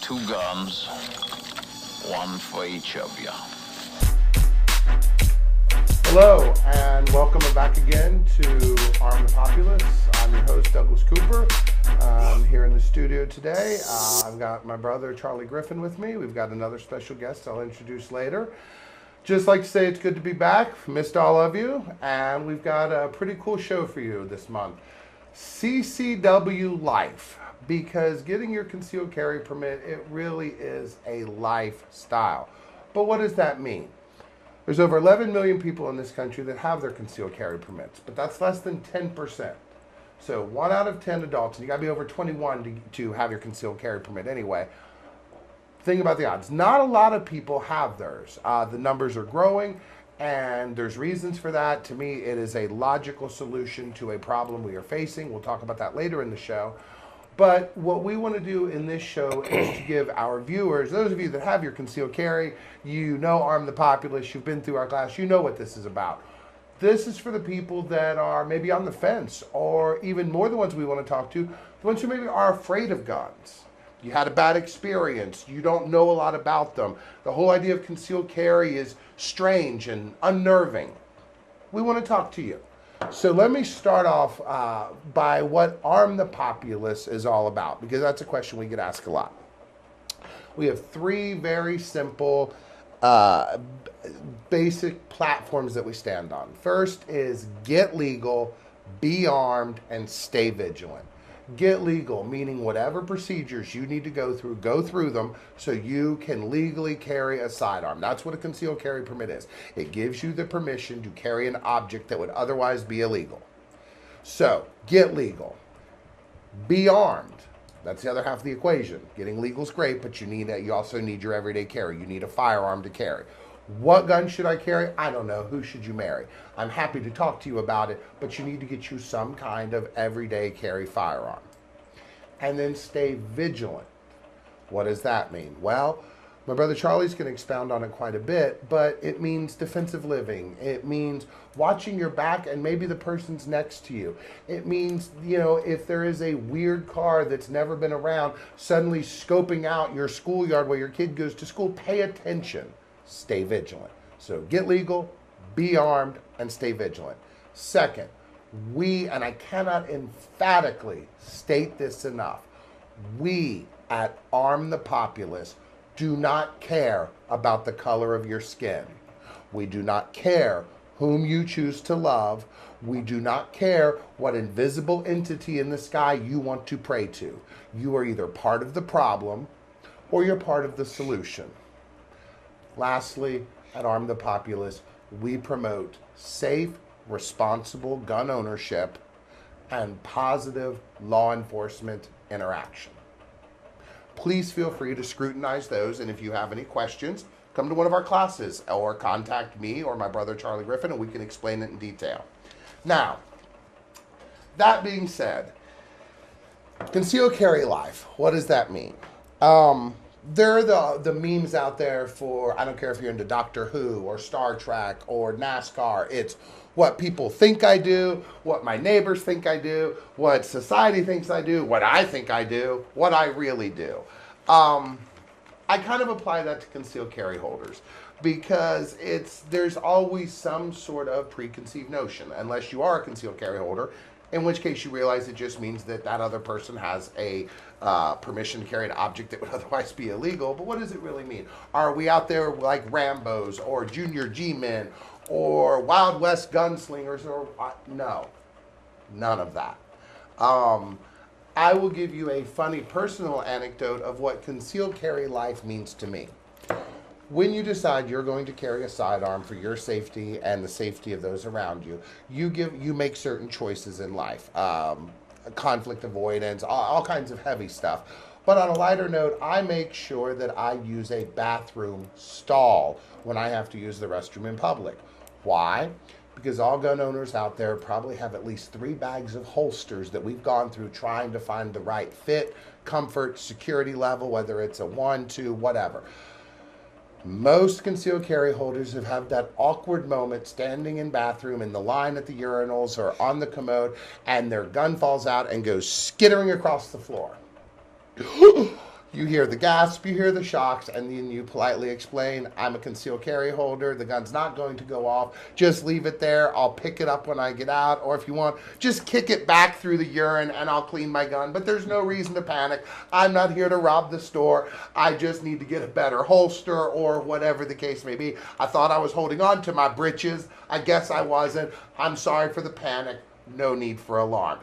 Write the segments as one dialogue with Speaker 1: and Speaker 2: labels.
Speaker 1: 2 guns, one for each of you.
Speaker 2: Hello, and welcome back again to Arm the Populace. I'm your host, Douglas Cooper. I'm here in the studio today. I've got my brother, Charlie Griffin, with me. We've got another special guest I'll introduce later. Just like to say it's good to be back. Missed all of you. And we've got a pretty cool show for you this month. CCW Life. Because getting your concealed carry permit, it really is a lifestyle. But what does that mean? There's over 11 million people in this country that have their concealed carry permits, but that's less than 10%. So 1 out of 10 adults, and you gotta be over 21 to have your concealed carry permit anyway. Think about the odds. Not a lot of people have theirs. The numbers are growing, and there's reasons for that. To me, it is a logical solution to a problem we are facing. We'll talk about that later in the show. But what we want to do in this show is to give our viewers, those of you that have your concealed carry, you know Arm the Populace, you've been through our class, you know what this is about. This is for the people that are maybe on the fence, or even more the ones we want to talk to, the ones who maybe are afraid of guns. You had a bad experience, you don't know a lot about them. The whole idea of concealed carry is strange and unnerving. We want to talk to you. So let me start off by what Arm the Populace is all about, because that's a question we get asked a lot. We have 3 very simple, basic platforms that we stand on. First is get legal, be armed, and stay vigilant. Get legal, meaning whatever procedures you need to go through them so you can legally carry a sidearm. That's what a concealed carry permit is. It gives you the permission to carry an object that would otherwise be illegal. So, get legal. Be armed. That's the other half of the equation. Getting legal is great, but you also need your everyday carry. You need a firearm to carry. What gun should I carry? I don't know. Who should you marry? I'm happy to talk to you about it, but you need to get you some kind of everyday carry firearm. And then stay vigilant. What does that mean? Well, my brother Charlie's going to expound on it quite a bit, but it means defensive living. It means watching your back and maybe the person's next to you. It means, if there is a weird car that's never been around, suddenly scoping out your schoolyard where your kid goes to school, pay attention. Stay vigilant. So get legal, be armed, and stay vigilant. Second, and I cannot emphatically state this enough, we at Arm the Populace do not care about the color of your skin. We do not care whom you choose to love. We do not care what invisible entity in the sky you want to pray to. You are either part of the problem or you're part of the solution. Lastly, at Arm the Populace, we promote safe, responsible gun ownership and positive law enforcement interaction. Please feel free to scrutinize those, and if you have any questions, come to one of our classes or contact me or my brother Charlie Griffin and we can explain it in detail. Now, that being said, concealed carry life, what does that mean? There are the memes out there for, I don't care if you're into Doctor Who or Star Trek or NASCAR, it's what people think I do, what my neighbors think I do, what society thinks I do, what I think I do, what I really do. I kind of apply that to concealed carry holders because there's always some sort of preconceived notion, unless you are a concealed carry holder, in which case you realize it just means that other person has a permission to carry an object that would otherwise be illegal. But what does it really mean? Are we out there like Rambos or Junior G-Men or Wild West gunslingers? Or no, none of that. I will give you a funny personal anecdote of what concealed carry life means to me. When you decide you're going to carry a sidearm for your safety and the safety of those around you, you make certain choices in life. Conflict avoidance, all kinds of heavy stuff. But on a lighter note, I make sure that I use a bathroom stall when I have to use the restroom in public. Why? Because all gun owners out there probably have at least 3 bags of holsters that we've gone through trying to find the right fit, comfort, security level, whether it's a 1, 2, whatever. Most concealed carry holders have had that awkward moment standing in bathroom in the line at the urinals or on the commode, and their gun falls out and goes skittering across the floor. You hear the gasp, you hear the shocks, and then you politely explain, I'm a concealed carry holder. The gun's not going to go off. Just leave it there. I'll pick it up when I get out. Or if you want, just kick it back through the urine and I'll clean my gun. But there's no reason to panic. I'm not here to rob the store. I just need to get a better holster or whatever the case may be. I thought I was holding on to my britches. I guess I wasn't. I'm sorry for the panic. No need for alarm.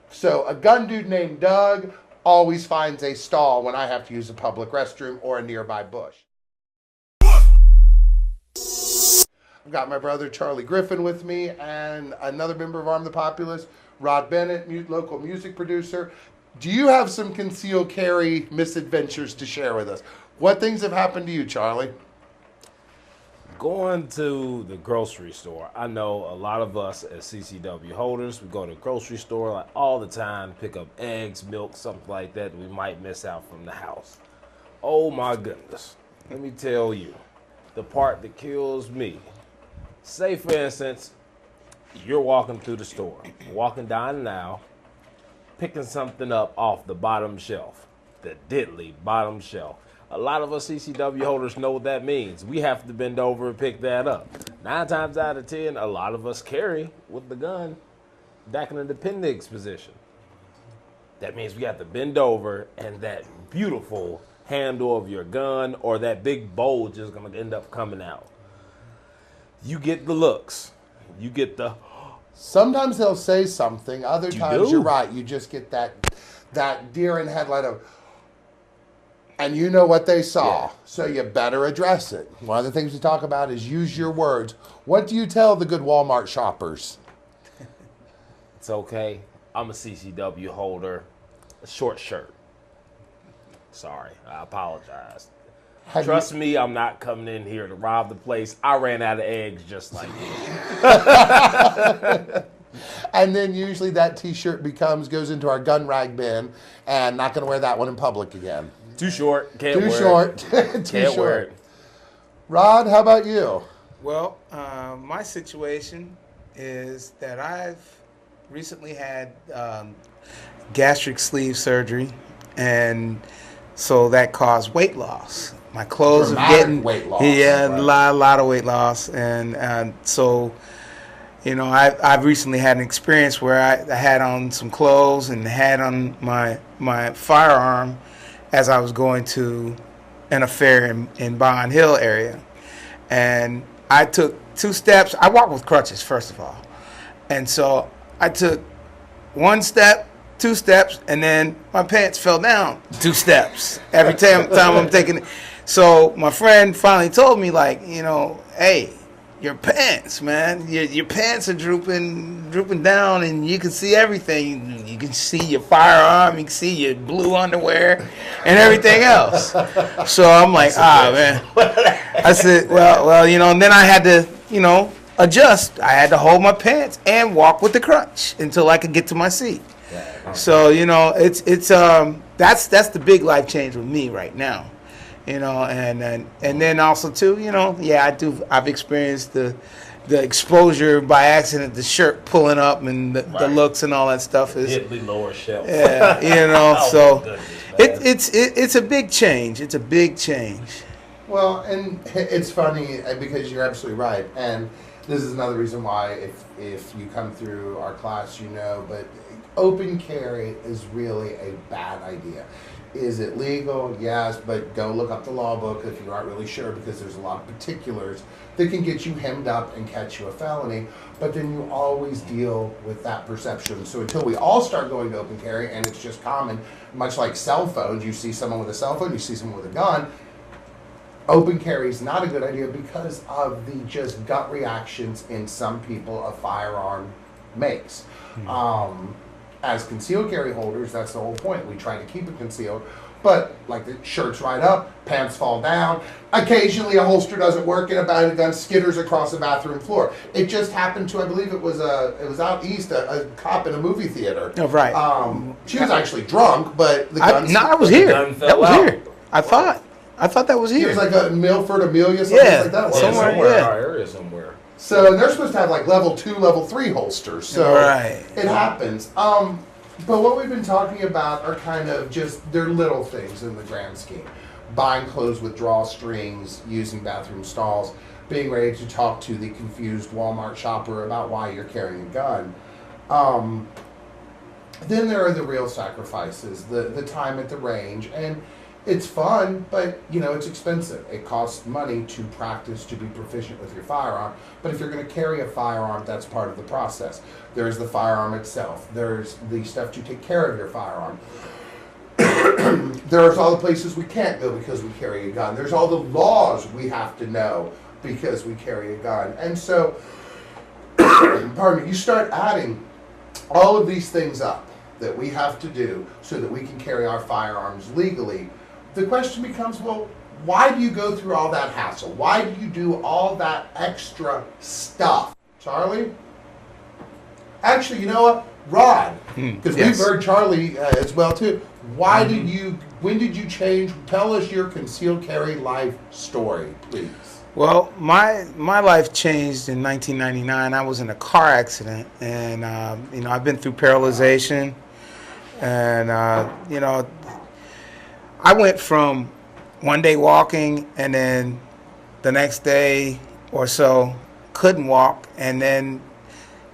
Speaker 2: So a gun dude named Doug always finds a stall when I have to use a public restroom or a nearby bush. I've got my brother Charlie Griffin with me and another member of Arm the Populace, Rod Bennett, local music producer. Do you have some concealed carry misadventures to share with us? What things have happened to you, Charlie?
Speaker 3: Going to the grocery store. I know a lot of us as CCW holders, we go to the grocery store like all the time, pick up eggs, milk, something like that we might miss out from the house. Oh my goodness. Let me tell you, the part that kills me. Say for instance, you're walking through the store, walking down the aisle, picking something up off the bottom shelf, the diddly bottom shelf. A lot of us CCW holders know what that means. We have to bend over and pick that up. 9 times out of 10, a lot of us carry with the gun back in the appendix position. That means we have to bend over and that beautiful handle of your gun or that big bulge is going to end up coming out. You get the looks. You get the...
Speaker 2: Sometimes they'll say something. Other times
Speaker 3: do?
Speaker 2: you're right. You just get that deer in headlight of... And you know what they saw, so you better address it. One of the things we talk about is use your words. What do you tell the good Walmart shoppers?
Speaker 3: It's okay. I'm a CCW holder. A short shirt. Sorry, I apologize. Trust me, I'm not coming in here to rob the place. I ran out of eggs just like you.
Speaker 2: And then usually that T-shirt goes into our gun rag bin, and not going to wear that one in public again.
Speaker 3: Too short. Can't wear it.
Speaker 2: Too short.
Speaker 3: Can't wear it.
Speaker 2: Rod, how about you?
Speaker 4: Well, my situation is that I've recently had gastric sleeve surgery, and so that caused weight loss. My clothes are getting
Speaker 2: weight loss.
Speaker 4: Yeah,
Speaker 2: right.
Speaker 4: a lot of weight loss, and so you know, I've recently had an experience where I had on some clothes and had on my firearm as I was going to an affair in Bond Hill area. And I took 2 steps. I walk with crutches, first of all. And so I took 1 step, 2 steps, and then my pants fell down 2 steps every time I'm taking it. So my friend finally told me, like, you know, hey, your pants, man. Your pants are drooping down, and you can see everything. You can see your firearm, you can see your blue underwear, and everything else. So I'm like, man. I said, well, you know, and then I had to, you know, adjust. I had to hold my pants and walk with the crutch until I could get to my seat. So, you know, it's that's the big life change with me right now. You know, and then also too, you know, yeah, I've experienced the exposure by accident, the shirt pulling up and the looks and all that stuff is
Speaker 3: Hit the lower shelf.
Speaker 4: Yeah, you know, so
Speaker 3: goodness,
Speaker 4: it's a big change. It's a big change.
Speaker 2: Well, and it's funny because you're absolutely right, and this is another reason why if you come through our class, you know, but open carry is really a bad idea. Is it legal? Yes, but go look up the law book if you aren't really sure, because there's a lot of particulars that can get you hemmed up and catch you a felony, but then you always deal with that perception. So until we all start going to open carry, and it's just common, much like cell phones, you see someone with a cell phone, you see someone with a gun, open carry is not a good idea because of the just gut reactions in some people a firearm makes. As concealed carry holders, that's the whole point. We try to keep it concealed, but like the shirt's right up, pants fall down. Occasionally a holster doesn't work and a gun skitters across the bathroom floor. It just happened to, I believe it was out east, a cop in a movie theater.
Speaker 4: Oh, right.
Speaker 2: She was actually drunk, but the gun...
Speaker 4: I was here. That was here. I thought that was here.
Speaker 2: It was like a Milford, Amelia, something like that.
Speaker 4: Somewhere
Speaker 3: in our area somewhere.
Speaker 2: So they're supposed to have like level 2, level 3 holsters. So
Speaker 4: right.
Speaker 2: It happens. But what we've been talking about are kind of just, they're little things in the grand scheme. Buying clothes with drawstrings, using bathroom stalls, being ready to talk to the confused Walmart shopper about why you're carrying a gun. Then there are the real sacrifices, the time at the range, and it's fun, but it's expensive. It costs money to practice, to be proficient with your firearm. But if you're going to carry a firearm, that's part of the process. There's the firearm itself. There's the stuff to take care of your firearm. There's all the places we can't go because we carry a gun. There's all the laws we have to know because we carry a gun. And so, pardon me, you start adding all of these things up that we have to do so that we can carry our firearms legally. The question becomes, well, why do you go through all that hassle? Why do you do all that extra stuff? Charlie? Actually, you know what? Rod, because
Speaker 4: yes.
Speaker 2: we've heard Charlie as well too. When did you change? Tell us your concealed carry life story, please.
Speaker 4: Well, my life changed in 1999. I was in a car accident, and I've been through paralyzation, and I went from one day walking, and then the next day or so couldn't walk, and then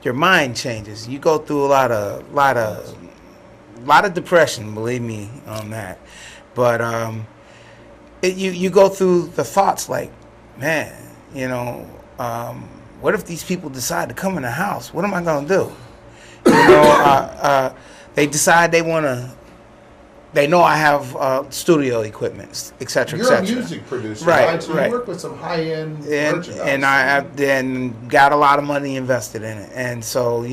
Speaker 4: your mind changes. You go through a lot of depression, believe me on that. But you go through the thoughts like, man, what if these people decide to come in the house? What am I going to do? They decide they know I have studio equipment, et cetera, et cetera.
Speaker 2: You're a music producer,
Speaker 4: right?
Speaker 2: right? So you work with some high-end merchandise.
Speaker 4: And I then got a lot of money invested in it. And so,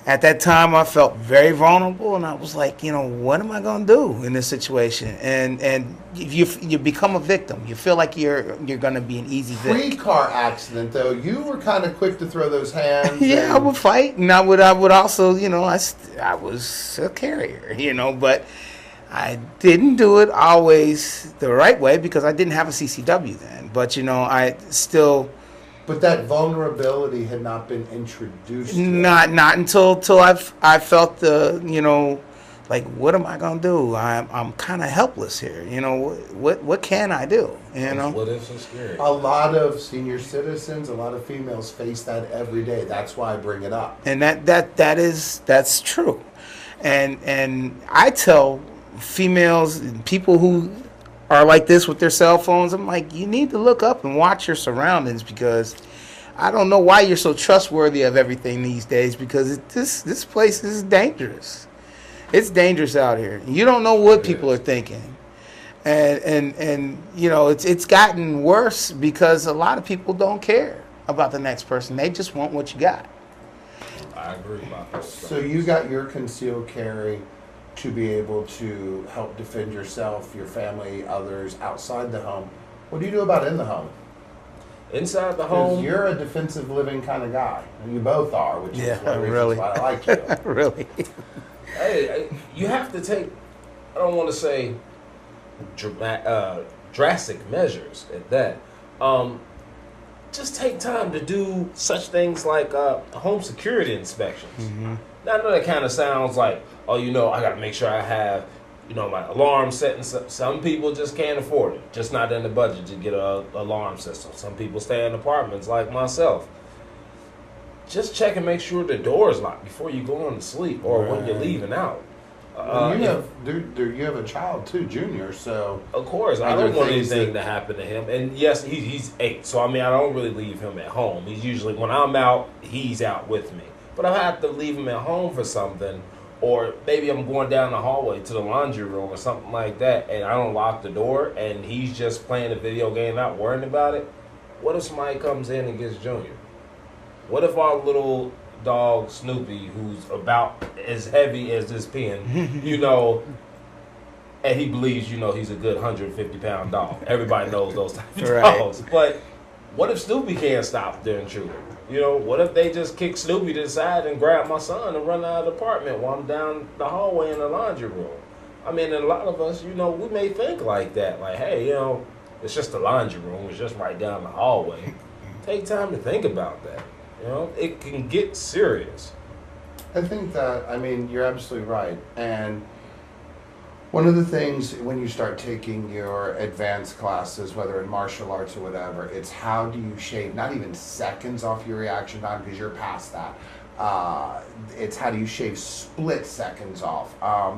Speaker 4: at that time I felt very vulnerable, and I was like, what am I going to do in this situation? And you become a victim. You feel like you're going to be an easy victim.
Speaker 2: Pre-car accident, though, you were kind of quick to throw those hands.
Speaker 4: Yeah, I would fight, and I would also, I was a carrier, but I didn't do it always the right way because I didn't have a CCW then. But I still.
Speaker 2: But that vulnerability had not been introduced.
Speaker 4: Not until I felt like, what am I gonna do? I'm kind of helpless here. What can I do?
Speaker 3: What if it's scary?
Speaker 2: A lot of senior citizens, a lot of females face that every day. That's why I bring it up.
Speaker 4: And that's true. And I tell females and people who are like this with their cell phones, I'm like, you need to look up and watch your surroundings, because I don't know why you're so trustworthy of everything these days, because this place is dangerous. It's dangerous out here. You don't know what people are thinking. And it's gotten worse because a lot of people don't care about the next person. They just want what you got.
Speaker 3: I agree about that.
Speaker 2: So you got your concealed carry to be able to help defend yourself, your family, others outside the home. What do you do about in the home?
Speaker 3: Inside the home,
Speaker 2: you're a defensive living kind of guy. You both are, which is one of the reasons
Speaker 4: really.
Speaker 2: why I like you.
Speaker 4: Really.
Speaker 3: Hey, you have to take, I don't want to say drastic measures at that. Just take time to do such things like home security inspections.
Speaker 4: Mm-hmm.
Speaker 3: Now, I know that kind of sounds like, I got to make sure I have, my alarm set. And some people just can't afford it. Just not in the budget to get an alarm system. Some people stay in apartments like myself. Just check and make sure the door is locked before you go on to sleep or when you're leaving out.
Speaker 2: You have a child too, Junior, so...
Speaker 3: Of course, I don't want anything to happen to him. And yes, he's 8, so I don't really leave him at home. He's usually, when I'm out, he's out with me. But I have to leave him at home for something, or maybe I'm going down the hallway to the laundry room or something like that, and I don't lock the door, and he's just playing a video game, not worrying about it. What if somebody comes in and gets Junior? What if our little dog Snoopy, who's about as heavy as this pen, and he believes, he's a good 150-pound dog. Everybody knows those types of dogs. But what if Snoopy can't stop the intruder? What if they just kick Snoopy to the side and grab my son and run out of the apartment while I'm down the hallway in the laundry room? And a lot of us, we may think like that. Like, hey, it's just the laundry room. It's just right down the hallway. Take time to think about that. It can get serious.
Speaker 2: I think that, I mean, you're absolutely right. And one of the things when you start taking your advanced classes, whether in martial arts or whatever, it's how do you shave not even seconds off your reaction time because you're past that. It's how do you shave split seconds off.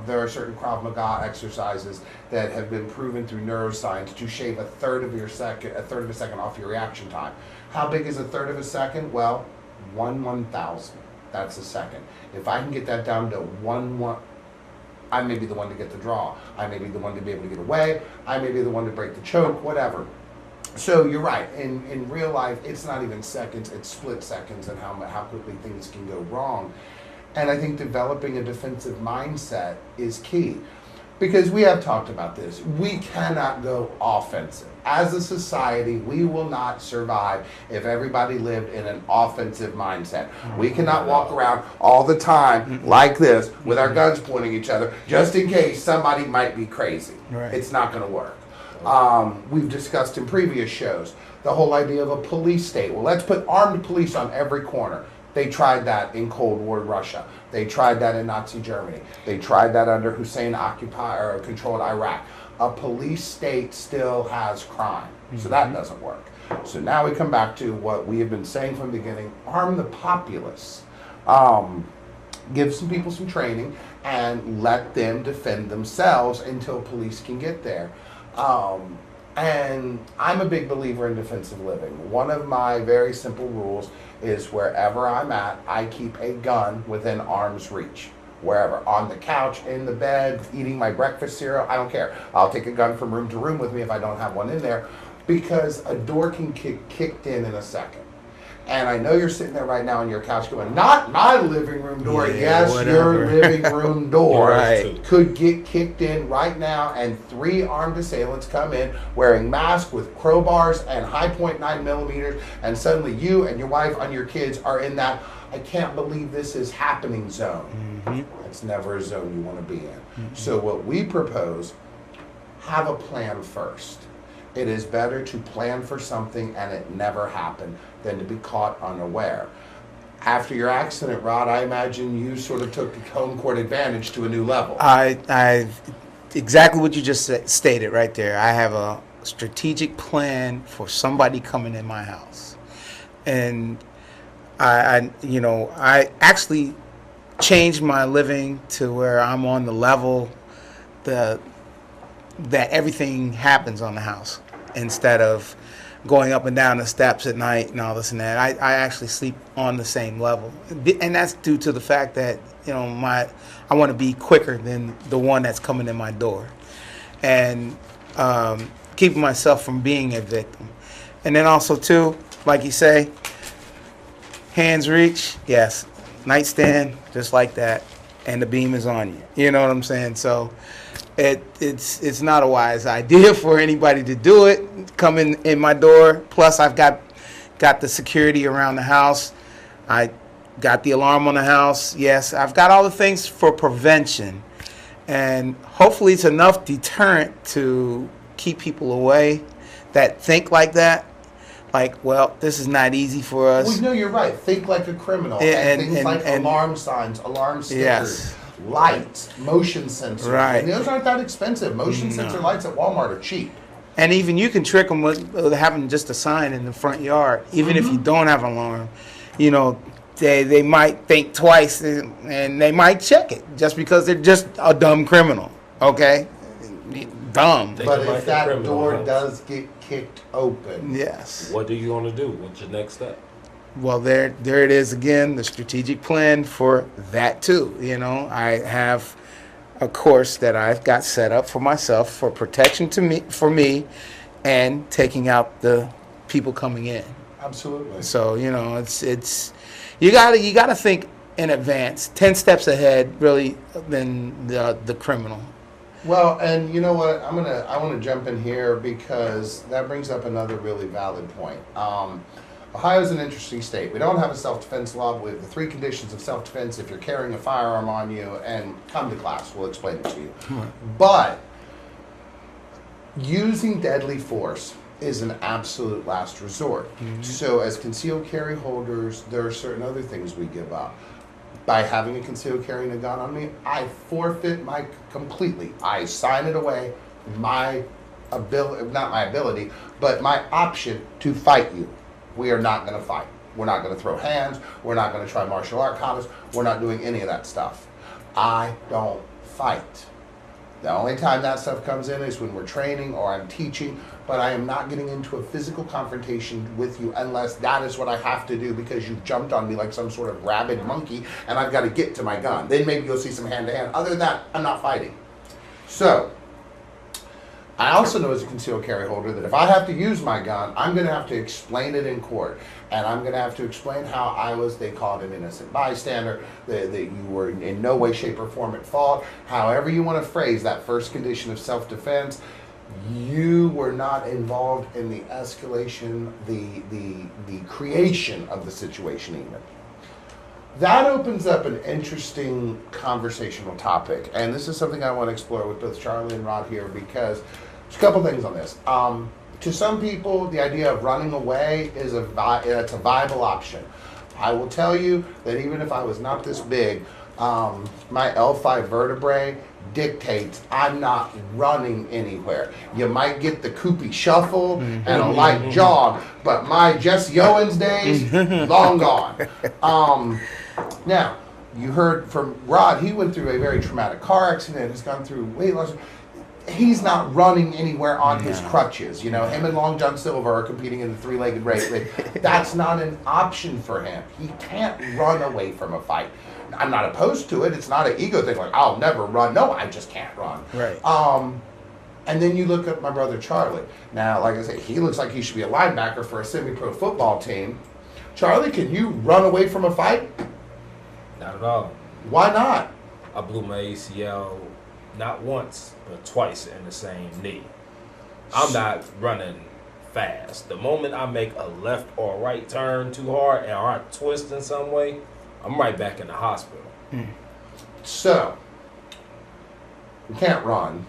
Speaker 2: There are certain Krav Maga exercises that have been proven through neuroscience to shave a third of a second off your reaction time. How big is a third of a second? Well, 1/1000. That's a second. If I can get that down to 1/1, I may be the one to get the draw. I may be the one to be able to get away. I may be the one to break the choke, whatever. So you're right. In real life, it's not even seconds, it's split seconds and how quickly things can go wrong. And I think developing a defensive mindset is key. Because we have talked about this. We cannot go offensive. As a society, we will not survive if everybody lived in an offensive mindset. We cannot walk around all the time like this with our guns pointing at each other just in case somebody might be crazy.
Speaker 4: Right.
Speaker 2: It's not going to work. We've discussed in previous shows the whole idea of a police state. Well, let's put armed police on every corner. They tried that in Cold War Russia. They tried that in Nazi Germany. They tried that under Hussein controlled Iraq. A police state still has crime. So that doesn't work. So now we come back to what we have been saying from the beginning, arm the populace. Give some people some training and let them defend themselves until police can get there. And I'm a big believer in defensive living. One of my very simple rules is wherever I'm at, I keep a gun within arm's reach. Wherever, on the couch, in the bed, eating my breakfast cereal, I don't care. I'll take a gun from room to room with me if I don't have one in there, because a door can get kicked in a second. And I know you're sitting there right now on your couch going, not my living room door.
Speaker 4: Yeah,
Speaker 2: yes,
Speaker 4: whatever.
Speaker 2: your living room door
Speaker 4: Right.
Speaker 2: could get kicked in right now, and 3 armed assailants come in wearing masks with crowbars and high point 9mm, and suddenly you and your wife and your kids are in that, I can't believe this is happening zone. It's never a zone you want to be in. So what we propose, have a plan first. It is better to plan for something and it never happened than to be caught unaware. After your accident, Rod, I imagine you sort of took home court advantage to a new level.
Speaker 4: I exactly what you just stated right there. I have a strategic plan for somebody coming in my house, and I actually changed my living to where I'm on the level that everything happens on the house instead of going up and down the steps at night and all this and that. I actually sleep on the same level, and that's due to the fact that I want to be quicker than the one that's coming in my door, and keeping myself from being a victim. And then also too, like you say, hands reach, yes, nightstand, just like that, and the beam is on you. You know what I'm saying? So it's not a wise idea for anybody to do it, come in my door. Plus I've got the security around the house. I got the alarm on the house. Yes, I've got all the things for prevention, and hopefully it's enough deterrent to keep people away that think like that. Like, well, this is not easy for us.
Speaker 2: Well, no, you're right. Think like a criminal. And things like alarm signs, alarm stickers,
Speaker 4: yes,
Speaker 2: lights, motion sensors.
Speaker 4: Right.
Speaker 2: And those aren't that expensive. Motion sensor lights at Walmart are cheap.
Speaker 4: And even you can trick them with having just a sign in the front yard. Even if you don't have an alarm, they might think twice and they might check it just because they're just a dumb criminal. Okay? Dumb.
Speaker 2: But if that door does get kicked open.
Speaker 4: Yes.
Speaker 3: What are you going to do? What's your next step?
Speaker 4: Well, there it is again, the strategic plan for that too. I have a course that I've got set up for myself for protection for me, and taking out the people coming in.
Speaker 2: Absolutely.
Speaker 4: So it's you gotta think in advance, 10 steps ahead, really, than the criminal.
Speaker 2: Well, and you know what? I want to jump in here because that brings up another really valid point. Ohio is an interesting state. We don't have a self-defense law. We have the 3 conditions of self-defense if you're carrying a firearm on you, and come to class, we'll explain it to you. But using deadly force is an absolute last resort. So as concealed carry holders, there are certain other things we give up. by having a concealed carrying a gun on me, I forfeit completely. I sign it away, my ability, not my ability, but my option to fight you. We are not going to fight. We're not going to throw hands. We're not going to try martial art combats. We're not doing any of that stuff. I don't fight. The only time that stuff comes in is when we're training or I'm teaching, but I am not getting into a physical confrontation with you unless that is what I have to do because you've jumped on me like some sort of rabid monkey and I've got to get to my gun. Then maybe you'll see some hand-to-hand. Other than that, I'm not fighting. So, I also know as a concealed carry holder that if I have to use my gun, I'm going to have to explain it in court. And I'm going to have to explain how I was, they called an innocent bystander, that you were in no way, shape, or form at fault. However you want to phrase that first condition of self-defense, you were not involved in the escalation, the creation of the situation even. That opens up an interesting conversational topic, and this is something I want to explore with both Charlie and Rod here because there's a couple things on this. To some people, the idea of running away is it's a viable option. I will tell you that even if I was not this big, my L5 vertebrae dictates I'm not running anywhere. You might get the Koopy shuffle and a light jog, but my Jesse Owens days, long gone. Now, you heard from Rod, he went through a very traumatic car accident, has gone through weight loss. He's not running anywhere on his crutches. You know, him and Long John Silver are competing in the three-legged race. That's not an option for him. He can't run away from a fight. I'm not opposed to it. It's not an ego thing like, I'll never run. No, I just can't run.
Speaker 4: Right.
Speaker 2: And then you look at my brother Charlie. Now, like I say, he looks like he should be a linebacker for a semi-pro football team. Charlie, can you run away from a fight?
Speaker 3: Not at all.
Speaker 2: Why not?
Speaker 3: I blew my ACL not once, but twice in the same knee. I'm not running fast. The moment I make a left or right turn too hard or I twist in some way, I'm right back in the hospital.
Speaker 2: So, we can't run.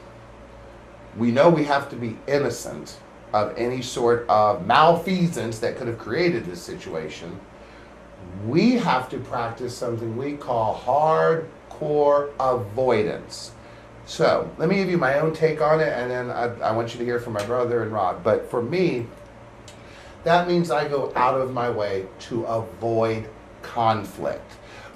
Speaker 2: We know we have to be innocent of any sort of malfeasance that could have created this situation. We have to practice something we call hardcore avoidance. So, let me give you my own take on it, and then I want you to hear from my brother and Rod. But for me, that means I go out of my way to avoid conflict.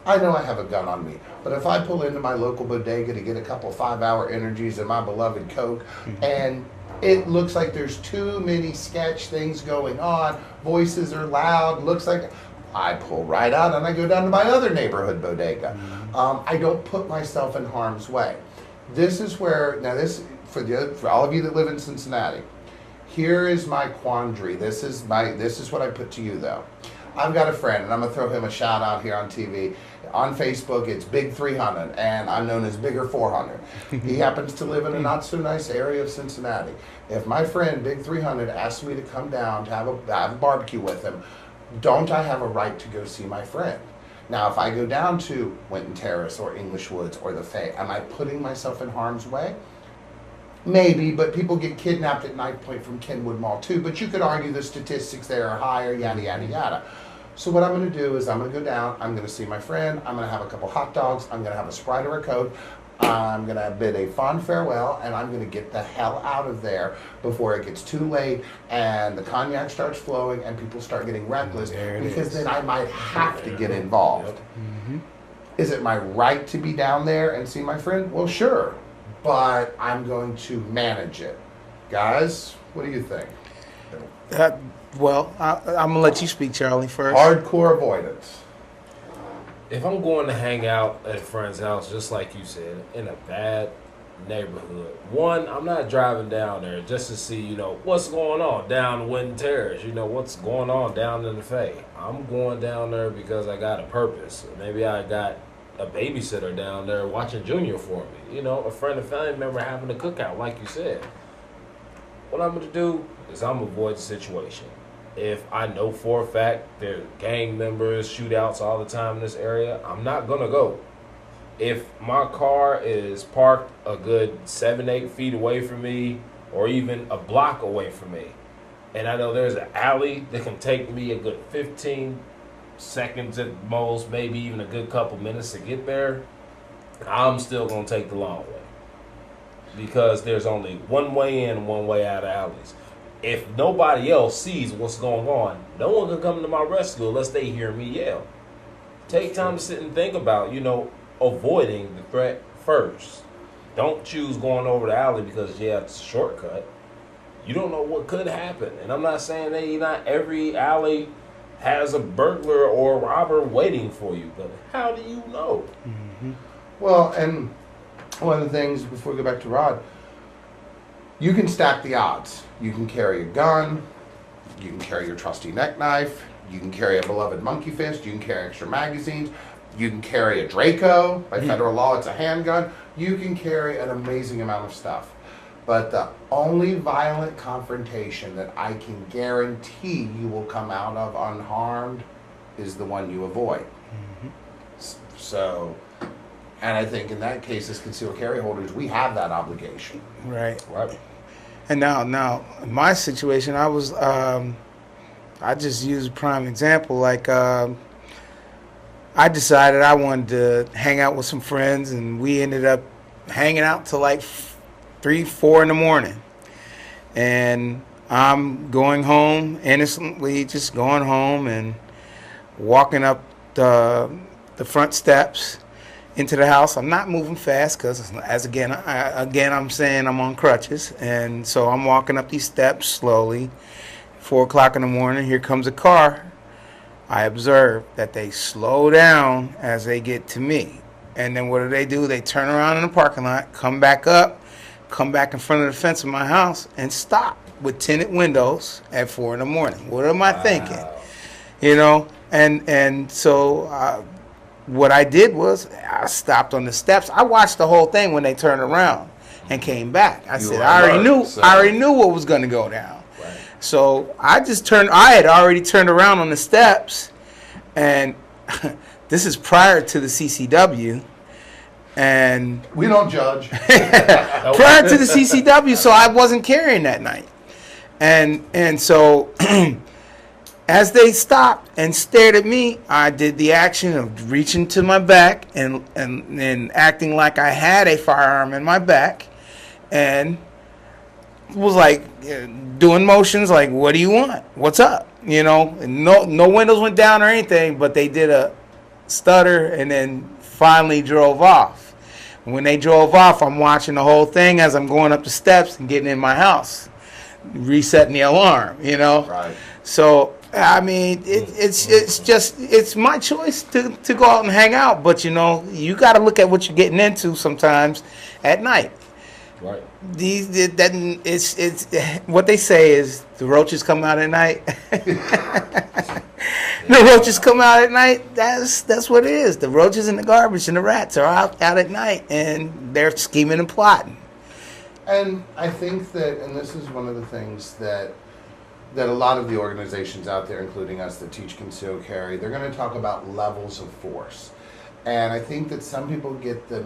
Speaker 2: I know I have a gun on me, but if I pull into my local bodega to get a couple 5-hour energies and my beloved Coke, and it looks like there's too many sketch things going on, voices are loud, looks like, I pull right out and I go down to my other neighborhood bodega. I don't put myself in harm's way. This is where, now this, for all of you that live in Cincinnati, here is my quandary. This is what I put to you though. I've got a friend, and I'm going to throw him a shout out here on TV. On Facebook, it's Big 300, and I'm known as Bigger 400. He happens to live in a not so nice area of Cincinnati. If my friend Big 300 asks me to come down to have a barbecue with him, don't I have a right to go see my friend? Now, if I go down to Winton Terrace or English Woods or the Fay, am I putting myself in harm's way? Maybe, but people get kidnapped at Knife Point from Kenwood Mall too. But you could argue the statistics there are higher, yada, yada, yada. So what I'm going to do is I'm going to go down, I'm going to see my friend, I'm going to have a couple hot dogs, I'm going to have a Sprite or a Coke, I'm going to bid a fond farewell, and I'm going to get the hell out of there before it gets too late and the cognac starts flowing and people start getting reckless, because then I might have to get involved. Is it my right to be down there and see my friend? Well, sure, but I'm going to manage it. Guys, what do you think?
Speaker 4: Well, I'm going to let you speak, Charlie, first.
Speaker 2: Hardcore avoidance.
Speaker 3: If I'm going to hang out at a friend's house, just like you said, in a bad neighborhood, one, I'm not driving down there just to see, what's going on down Winton Terrace, what's going on down in the Fay. I'm going down there because I got a purpose. Maybe I got a babysitter down there watching Junior for me. A friend and family member having a cookout, like you said. What I'm going to do is I'm going to avoid the situation. If I know for a fact there are gang members, shootouts all the time in this area, I'm not going to go. If my car is parked a good 7-8 feet away from me, or even a block away from me, and I know there's an alley that can take me a good 15 seconds at most, maybe even a good couple minutes to get there, I'm still going to take the long way. Because there's only one way in and one way out of alleys. If nobody else sees what's going on, no one can come to my rescue unless they hear me yell. Take time to sit and think about, avoiding the threat first. Don't choose going over the alley because, it's a shortcut. You don't know what could happen. And I'm not saying that not every alley has a burglar or a robber waiting for you, but how do you know?
Speaker 2: Mm-hmm. Well, and one of the things, before we go back to Rod, you can stack the odds. You can carry a gun, you can carry your trusty neck knife, you can carry a beloved monkey fist, you can carry extra magazines, you can carry a Draco. By federal law, it's a handgun. You can carry an amazing amount of stuff. But the only violent confrontation that I can guarantee you will come out of unharmed is the one you avoid. Mm-hmm. So, and I think in that case, as concealed carry holders, we have that obligation.
Speaker 4: Right.
Speaker 2: Right.
Speaker 4: And now, in my situation, I was, I just use a prime example. Like, I decided I wanted to hang out with some friends, and we ended up hanging out till like 3, 4 in the morning. And I'm going home, innocently just going home and walking up the front steps into the house. I'm not moving fast because, I'm saying I'm on crutches. And so I'm walking up these steps slowly. 4 o'clock in the morning, here comes a car. I observe that they slow down as they get to me. And then what do? They turn around in the parking lot, come back up, come back in front of the fence of my house, and stop with tinted windows at 4 in the morning. What am I thinking? And so what I did was I stopped on the steps. I watched the whole thing when they turned around and came back. I said, I already knew what was going to go down. Right. So I had already turned around on the steps, and this is prior to the CCW. And
Speaker 2: we don't judge.
Speaker 4: Prior to the CCW, so I wasn't carrying that night. And so as they stopped and stared at me, I did the action of reaching to my back and acting like I had a firearm in my back, and was like doing motions like, what do you want? What's up? And no windows went down or anything, but they did a stutter and then finally drove off. When they drove off, I'm watching the whole thing as I'm going up the steps and getting in my house, resetting the alarm,
Speaker 2: Right.
Speaker 4: So, I mean, it's my choice to go out and hang out, but you got to look at what you're getting into sometimes at night.
Speaker 3: Right.
Speaker 4: It's what they say is the roaches come out at night. The roaches come out at night. That's what it is. The roaches and the garbage and the rats are out at night, and they're scheming and plotting.
Speaker 2: And I think that, and this is one of the things that a lot of the organizations out there, including us that teach concealed carry, they're going to talk about levels of force. And I think that some people get the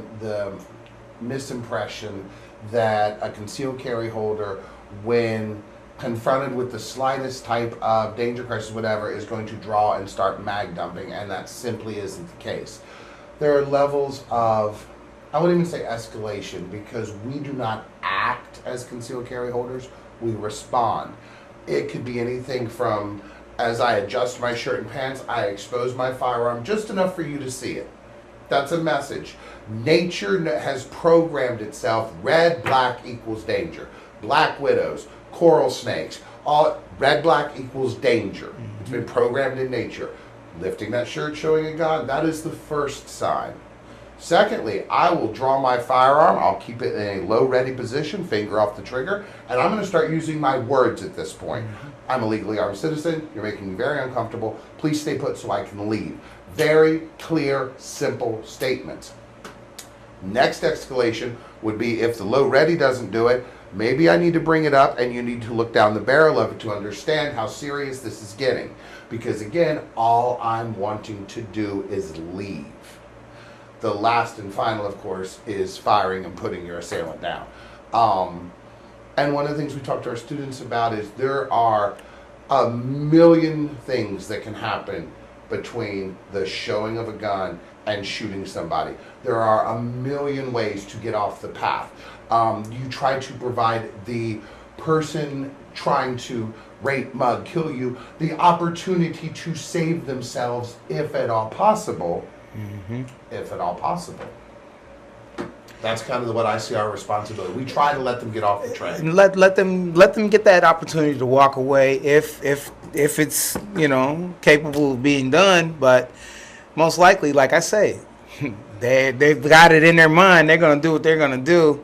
Speaker 2: misimpression that a concealed carry holder, when confronted with the slightest type of danger, crisis, whatever, is going to draw and start mag dumping, and that simply isn't the case. There are levels of, I wouldn't even say escalation, because we do not act as concealed carry holders, we respond. It could be anything from, as I adjust my shirt and pants, I expose my firearm just enough for you to see it. That's a message. Nature has programmed itself, red, black equals danger. Black widows, coral snakes, all red, black equals danger. Mm-hmm. It's been programmed in nature. Lifting that shirt, showing a gun, that is the first sign. Secondly, I will draw my firearm, I'll keep it in a low ready position, finger off the trigger, and I'm going to start using my words at this point. Mm-hmm. I'm a legally armed citizen, you're making me very uncomfortable, please stay put so I can leave. Very clear, simple statements. Next escalation would be if the low ready doesn't do it, maybe I need to bring it up and you need to look down the barrel of it to understand how serious this is getting. Because again, all I'm wanting to do is leave. The last and final, of course, is firing and putting your assailant down. And one of the things we talk to our students about is there are a million things that can happen between the showing of a gun and shooting somebody. There are a million ways to get off the path. You try to provide the person trying to rape, mug, kill you the opportunity to save themselves if at all possible. If at all possible. That's kind of what I see our responsibility. We try to let them get off the train.
Speaker 4: And let them get that opportunity to walk away if it's, you know, capable of being done. But most likely, like I say, they've got it in their mind. They're gonna do what they're gonna do.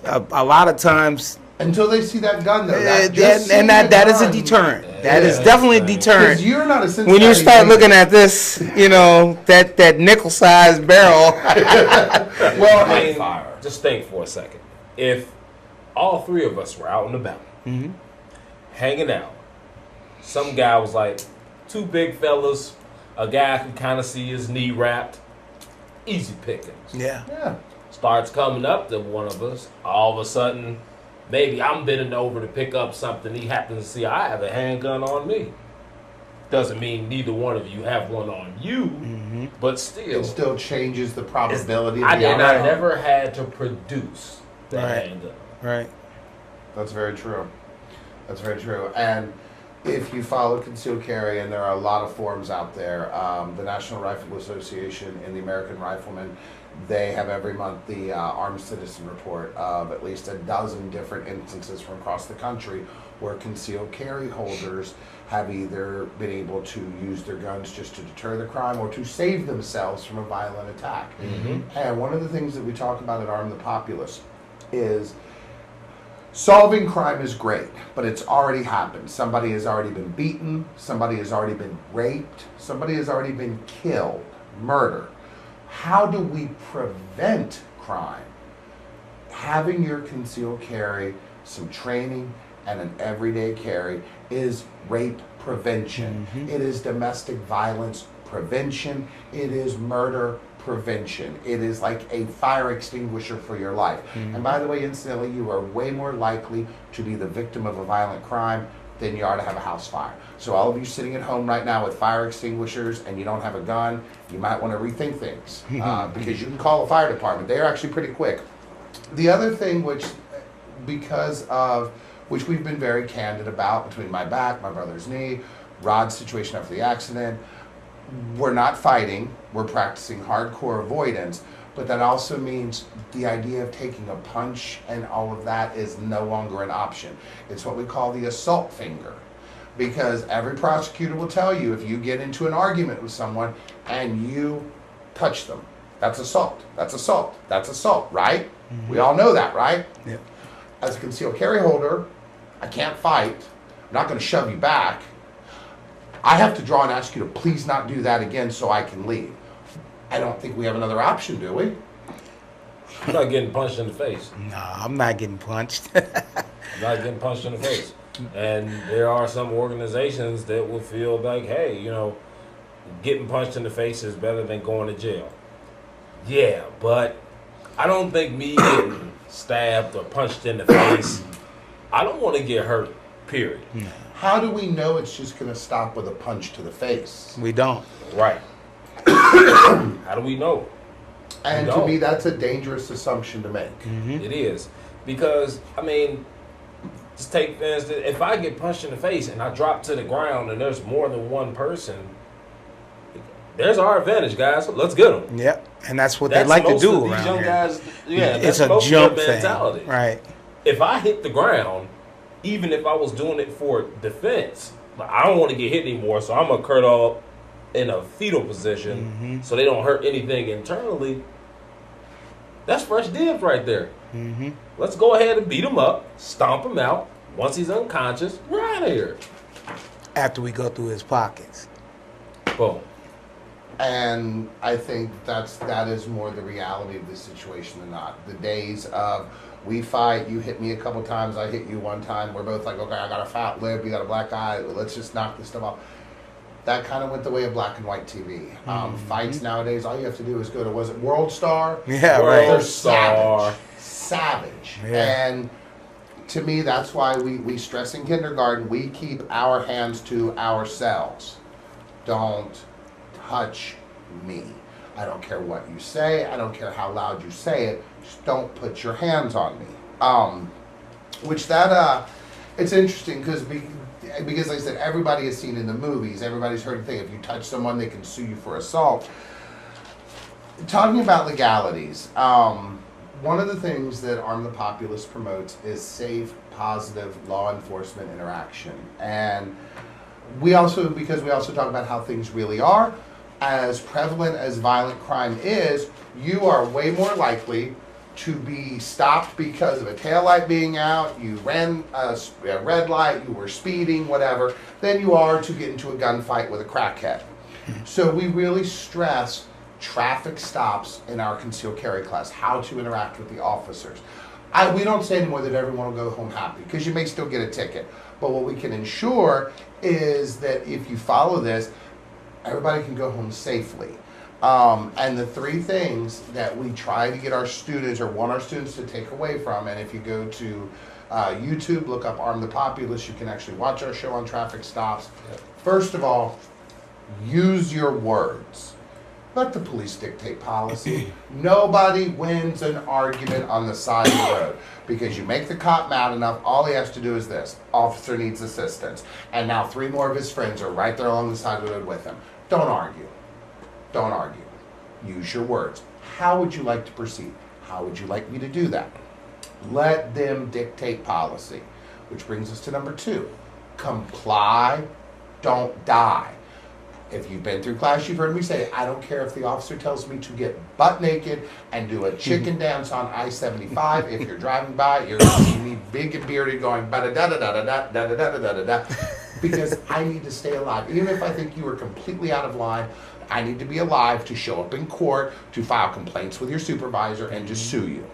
Speaker 4: A lot of times.
Speaker 2: Until they see that gun, though.
Speaker 4: That is a deterrent. That is definitely a deterrent.
Speaker 2: You're not a
Speaker 4: when you start looking at this, you know, that nickel-sized barrel.
Speaker 3: Well, I mean, just think for a second. If all three of us were out and about, hanging out, some guy was like, two big fellas, a guy could kind of see his knee wrapped, easy pickings.
Speaker 2: Yeah.
Speaker 3: Starts coming up to one of us, all of a sudden, maybe I'm bending over to pick up something. He happens to see I have a handgun on me. Doesn't mean neither one of you have one on you, but still.
Speaker 2: It still changes the probability of
Speaker 3: I
Speaker 2: the outcome.
Speaker 3: never had to produce that handgun.
Speaker 4: Right.
Speaker 2: That's very true. That's very true. And if you follow concealed carry, and there are a lot of forums out there, the National Rifle Association and the American Rifleman, they have every month the Armed Citizen Report of at least a dozen different instances from across the country where concealed carry holders have either been able to use their guns just to deter the crime or to save themselves from a violent attack. And one of the things that we talk about at Arm the Populace is solving crime is great, but it's already happened. Somebody has already been beaten, somebody has already been raped, somebody has already been killed, murder. How do we prevent crime? Having your concealed carry, some training, and an everyday carry is rape prevention. It is domestic violence prevention. It is murder prevention. It is like a fire extinguisher for your life. And by the way, incidentally, you are way more likely to be the victim of a violent crime than you are to have a house fire. So all of you sitting at home right now with fire extinguishers and you don't have a gun, you might want to rethink things because you can call a fire department. They're actually pretty quick. The other thing which we've been very candid about between my back, my brother's knee, Rod's situation after the accident, we're not fighting, we're practicing hardcore avoidance, but that also means the idea of taking a punch and all of that is no longer an option. It's what we call the assault finger. Because every prosecutor will tell you if you get into an argument with someone and you touch them, that's assault, that's assault, that's assault, right? We all know that, right?
Speaker 4: Yeah.
Speaker 2: As a concealed carry holder, I can't fight. I'm not going to shove you back. I have to draw and ask you to please not do that again so I can leave. I don't think we have another option, do we?
Speaker 3: I'm not getting punched in the face.
Speaker 4: No, I'm not getting punched.
Speaker 3: I'm not getting punched in the face. And there are some organizations that will feel like, hey, you know, getting punched in the face is better than going to jail. Yeah, but I don't think me getting stabbed or punched in the face, I don't want to get hurt, period.
Speaker 2: How do we know it's just going to stop with a punch to the face?
Speaker 4: We don't.
Speaker 3: Right. How do we know?
Speaker 2: And to me, that's a dangerous assumption to make.
Speaker 3: It is. Because, I mean, just take, for instance, if I get punched in the face and I drop to the ground and there's more than one person, there's our advantage, guys. Let's get them.
Speaker 4: Yep. And that's what they like to do around here.
Speaker 3: Guys, yeah,
Speaker 4: it's
Speaker 3: that's
Speaker 4: a jump
Speaker 3: mentality.
Speaker 4: thing. Right.
Speaker 3: If I hit the ground, even if I was doing it for defense, like, I don't want to get hit anymore, so I'm going to curl up in a fetal position so they don't hurt anything internally. That's fresh dibs right there. Let's go ahead and beat him up, stomp him out. Once he's unconscious, we're out of here.
Speaker 4: After we go through his pockets.
Speaker 3: Boom.
Speaker 2: And I think that is more the reality of the situation than not. The days of we fight, you hit me a couple times, I hit you one time, we're both like, okay, I got a fat lip, you got a black eye, let's just knock this stuff off. That kind of went the way of black and white TV. Fights nowadays, all you have to do is go to, was it World Star?
Speaker 4: Yeah,
Speaker 3: World
Speaker 4: right.
Speaker 2: They're
Speaker 3: Star.
Speaker 2: savage.
Speaker 4: Yeah.
Speaker 2: And to me, that's why we stress in kindergarten, we keep our hands to ourselves. Don't touch me. I don't care what you say. I don't care how loud you say it. Just don't put your hands on me. It's interesting because like I said, everybody has seen in the movies, everybody's heard the thing, if you touch someone, they can sue you for assault. Talking about legalities, one of the things that Arm the Populace promotes is safe, positive law enforcement interaction. And because we also talk about how things really are, as prevalent as violent crime is, you are way more likely to be stopped because of a taillight being out, you ran a red light, you were speeding, whatever, than you are to get into a gunfight with a crackhead. So we really stress traffic stops in our concealed carry class, how to interact with the officers. We don't say anymore that everyone will go home happy, because you may still get a ticket. But what we can ensure is that if you follow this, everybody can go home safely. And the three things that we try to get our students, or want our students to take away from, and if you go to YouTube, look up Arm the Populace, you can actually watch our show on traffic stops. First of all, use your words. Let the police dictate policy. Nobody wins an argument on the side of the road, because you make the cop mad enough, all he has to do is this: officer needs assistance. And now 3 more of his friends are right there along the side of the road with him. Don't argue. Don't argue. Use your words. How would you like to proceed? How would you like me to do that? Let them dictate policy. Which brings us to number 2. Comply, don't die. If you've been through class, you've heard me say, I don't care if the officer tells me to get butt naked and do a chicken dance on I-75. If you're driving by, you're going to see me big and bearded going ba-da-da-da-da-da-da-da-da-da-da-da, because I need to stay alive. Even if I think you are completely out of line, I need to be alive to show up in court, to file complaints with your supervisor, and to sue you.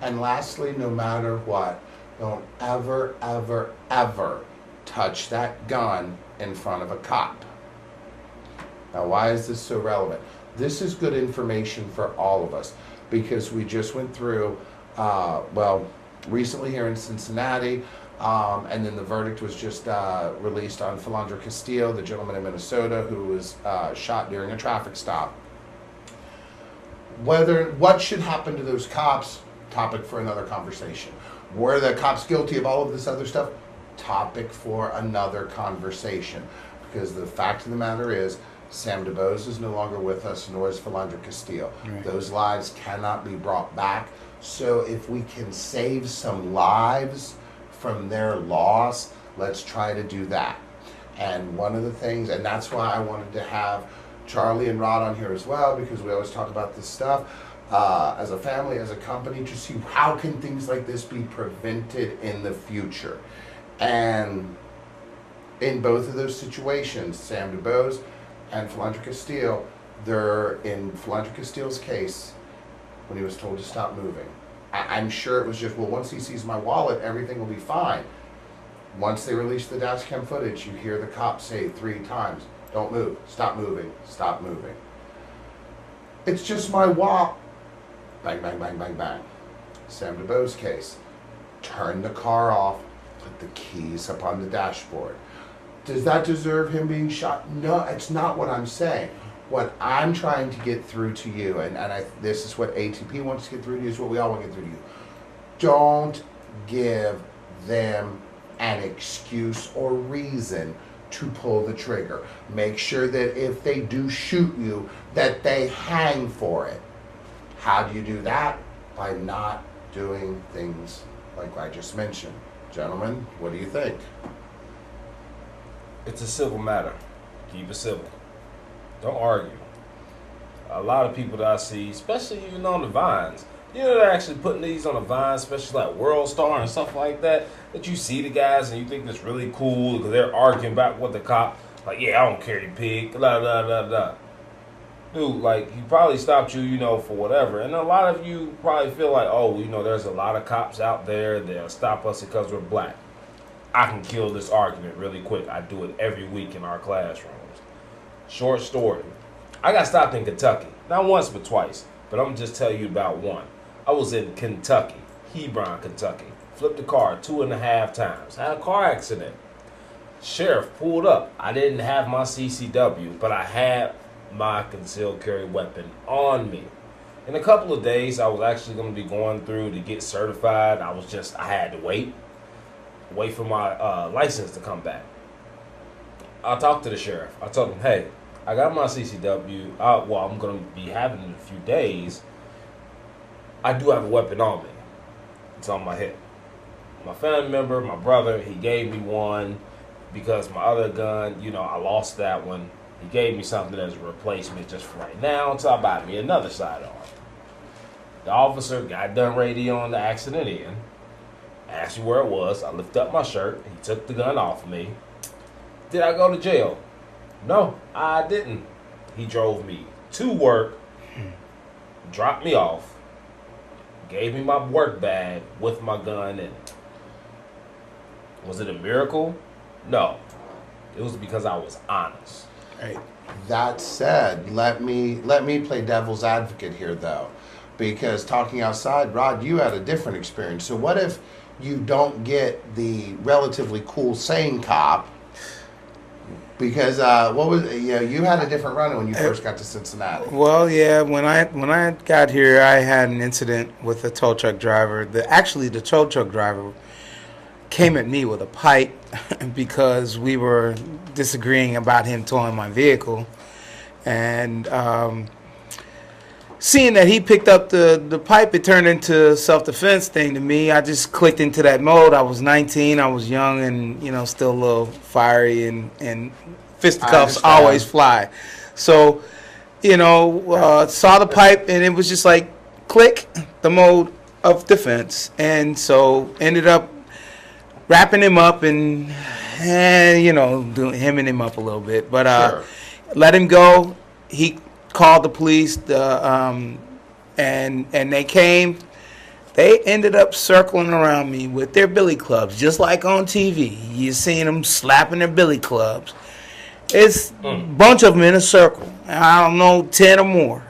Speaker 2: And lastly, no matter what, don't ever, ever, ever touch that gun in front of a cop. Now, why is this so relevant? This is good information for all of us, because we just went through, recently here in Cincinnati, and then the verdict was just released on Philandro Castillo, the gentleman in Minnesota who was shot during a traffic stop. What should happen to those cops? Topic for another conversation. Were the cops guilty of all of this other stuff? Topic for another conversation. Because the fact of the matter is, Sam DuBose is no longer with us, nor is Philandro Castillo. Right. Those lives cannot be brought back. So if we can save some lives from their loss, let's try to do that. And one of the things, and that's why I wanted to have Charlie and Rod on here as well, because we always talk about this stuff as a family, as a company, to see how can things like this be prevented in the future. And in both of those situations, Sam DuBose and Philandro Castillo, they're in Philandro Castillo's case, when he was told to stop moving. I'm sure it was just, well, once he sees my wallet, everything will be fine. Once they release the dash cam footage, you hear the cop say 3 times, don't move, stop moving, stop moving. It's just my wallet. Bang, bang, bang, bang, bang. Sam DuBose's case, turn the car off, put the keys up on the dashboard. Does that deserve him being shot? No, it's not what I'm saying. What I'm trying to get through to you, and this is what ATP wants to get through to you, is what we all want to get through to you. Don't give them an excuse or reason to pull the trigger. Make sure that if they do shoot you, that they hang for it. How do you do that? By not doing things like I just mentioned. Gentlemen, what do you think?
Speaker 3: It's a civil matter. Keep it civil. Don't argue. A lot of people that I see, especially even on the vines, they're actually putting these on the vines, especially like World Star and stuff like that, that you see the guys and you think it's really cool because they're arguing about what the cop, like, yeah, I don't care, you pig, blah, blah, blah, blah. Dude, like, he probably stopped you, for whatever. And a lot of you probably feel like, oh, there's a lot of cops out there that'll stop us because we're black. I can kill this argument really quick. I do it every week in our classrooms. Short story. I got stopped in Kentucky. Not once, but twice. But I'm going to just tell you about one. I was in Kentucky, Hebron, Kentucky. Flipped the car 2.5 times. Had a car accident. Sheriff pulled up. I didn't have my CCW, but I had my concealed carry weapon on me. In a couple of days, I was actually going to be going through to get certified. I had to wait for my license to come back. I talked to the sheriff. I told him, hey, I got my CCW. I'm going to be having it in a few days. I do have a weapon on me. It's on my hip. My family member, my brother, he gave me one because my other gun, I lost that one. He gave me something as a replacement just for right now until I bought me another sidearm. The officer got done radioing the accident in, asked me where it was. I lifted up my shirt. He took the gun off of me. Did I go to jail? No, I didn't. He drove me to work, dropped me off, gave me my work bag with my gun in it. Was it a miracle? No. It was because I was honest.
Speaker 2: Right. That said, let me play devil's advocate here, though, because talking outside, Rod, you had a different experience. So what if you don't get the relatively cool, sane cop? Because you had a different run when you first got to Cincinnati.
Speaker 4: Well, yeah, when I got here, I had an incident with a tow truck driver. The tow truck driver came at me with a pipe because we were disagreeing about him towing my vehicle, and seeing that he picked up the pipe, it turned into a self-defense thing to me. I just clicked into that mode. I was 19. I was young and, still a little fiery, and fisticuffs always fly. So, saw the pipe, and it was just like, click, the mode of defense. And so ended up wrapping him up and hemming him up a little bit. But
Speaker 2: Sure.
Speaker 4: Let him go. He called the police, and they came. They ended up circling around me with their billy clubs, just like on TV. You seen them slapping their billy clubs. It's a bunch of them in a circle. I don't know, 10 or more.